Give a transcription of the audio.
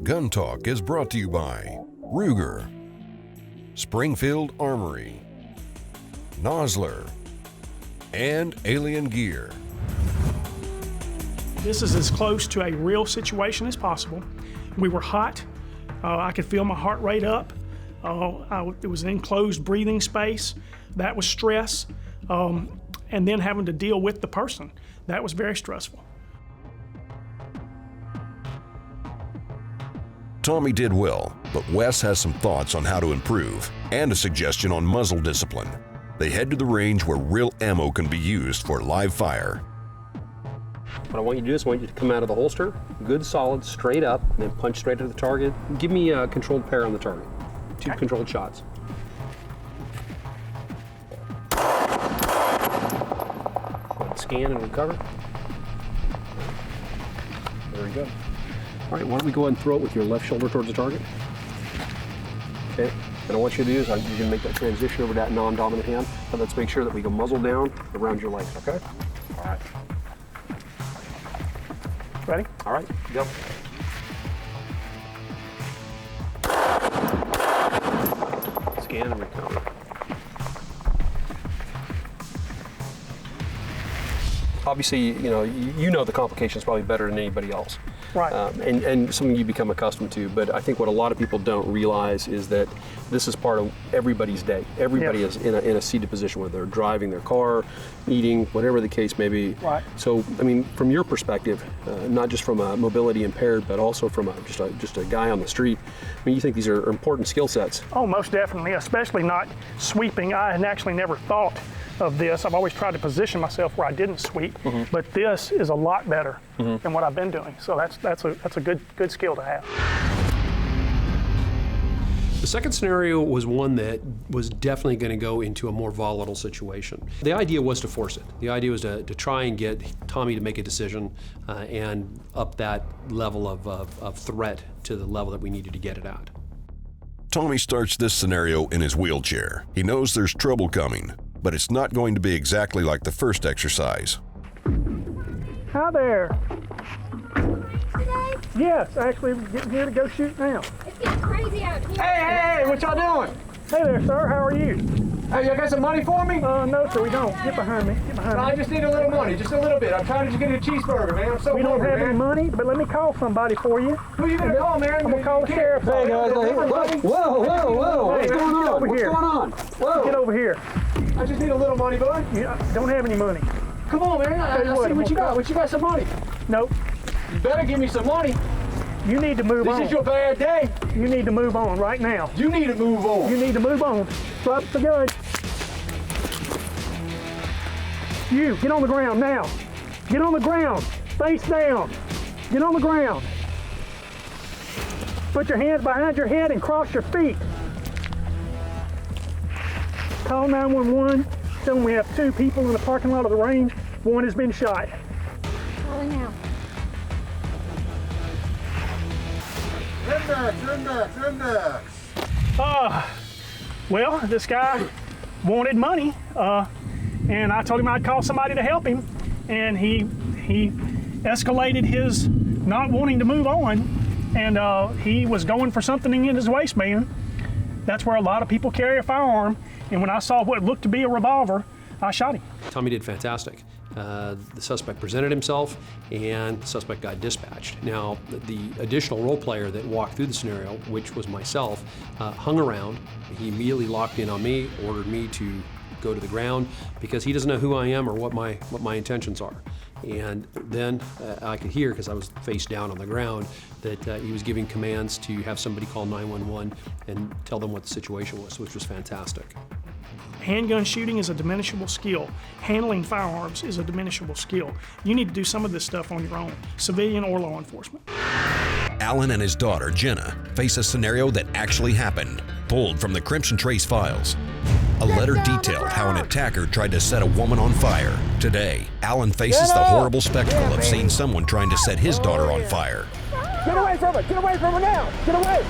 Gun Talk is brought to you by Ruger, Springfield Armory, Nosler, and Alien Gear. This is as close to a real situation as possible. We were hot. I could feel my heart rate up. It was an enclosed breathing space. That was stress. And then having to deal with the person. That was very stressful. Tommy did well, but Wes has some thoughts on how to improve and a suggestion on muzzle discipline. They head to the range where real ammo can be used for live fire. What I want you to do is I want you to come out of the holster, good, solid, straight up, and then punch straight at the target. Give me a controlled pair on the target. Two controlled shots. Scan and recover. Very good. All right, why don't we go ahead and throw it with your left shoulder towards the target. Okay, and what you do is you're going to make that transition over to that non-dominant hand. But let's make sure that we go muzzle down around your legs, okay? All right. Ready? All right, go. Scan and recover. Obviously, you know the complications probably better than anybody else. Right. And something you become accustomed to, but I think what a lot of people don't realize is that this is part of everybody's day. Everybody is in a seated position, whether they're driving their car, eating, whatever the case may be. Right. So, I mean, from your perspective, not just from a mobility impaired, but also from just a guy on the street, I mean, you think these are important skill sets? Oh, most definitely, especially not sweeping. I had actually never thought of this. I've always tried to position myself where I didn't sweep, but this is a lot better than what I've been doing. So that's a good skill to have. The second scenario was one that was definitely going to go into a more volatile situation. The idea was to force it. The idea was to try and get Tommy to make a decision and up that level of threat to the level that we needed to get it at. Tommy starts this scenario in his wheelchair. He knows there's trouble coming, but it's not going to be exactly like the first exercise. Hi there. Today? Yes, actually, we're getting here to go shoot now. It's getting crazy out here. Hey, what y'all doing? Hey there, sir. How are you? Hey, y'all got some money for me? No, sir, we don't. Get behind me. Get behind me. I just need a little money, just a little bit. I'm trying to just get a cheeseburger, man. I'm so We don't hungry, have man. any money, but let me call somebody for you. Who you gonna call, man? I'm gonna call the sheriff. Hey, guys. Whoa. Hey, What's going on? over What's here. going on? Whoa. Get over here. I just need a little money, bud. You don't have any money. Come on, man. I Tell you see what you got. What you got some money? Nope. You better give me some money. You need to move on. This is your bad day. You need to move on right now. You need to move on. You need to move on. Drop the gun. You, get on the ground now. Get on the ground. Face down. Get on the ground. Put your hands behind your head and cross your feet. Call 911. Tell them we have 2 people in the parking lot of the range. 1 has been shot. Calling now. Index. Well, this guy wanted money, and I told him I'd call somebody to help him, and he escalated his not wanting to move on, and he was going for something in his waistband. That's where a lot of people carry a firearm, and when I saw what looked to be a revolver, I shot him. Tommy did fantastic. The suspect presented himself, and the suspect got dispatched. Now, the additional role player that walked through the scenario, which was myself, hung around. He immediately locked in on me, ordered me to go to the ground because he doesn't know who I am or what my intentions are. And then I could hear, because I was face down on the ground, that he was giving commands to have somebody call 911 and tell them what the situation was, which was fantastic. Handgun shooting is a diminishable skill. Handling firearms is a diminishable skill. You need to do some of this stuff on your own, civilian or law enforcement. Alan and his daughter, Jenna, face a scenario that actually happened, pulled from the Crimson Trace files. A letter detailed how an attacker tried to set a woman on fire. Today, Alan faces the horrible spectacle of seeing someone trying to set his daughter on fire. Get away from it. Get away from her now. Get away.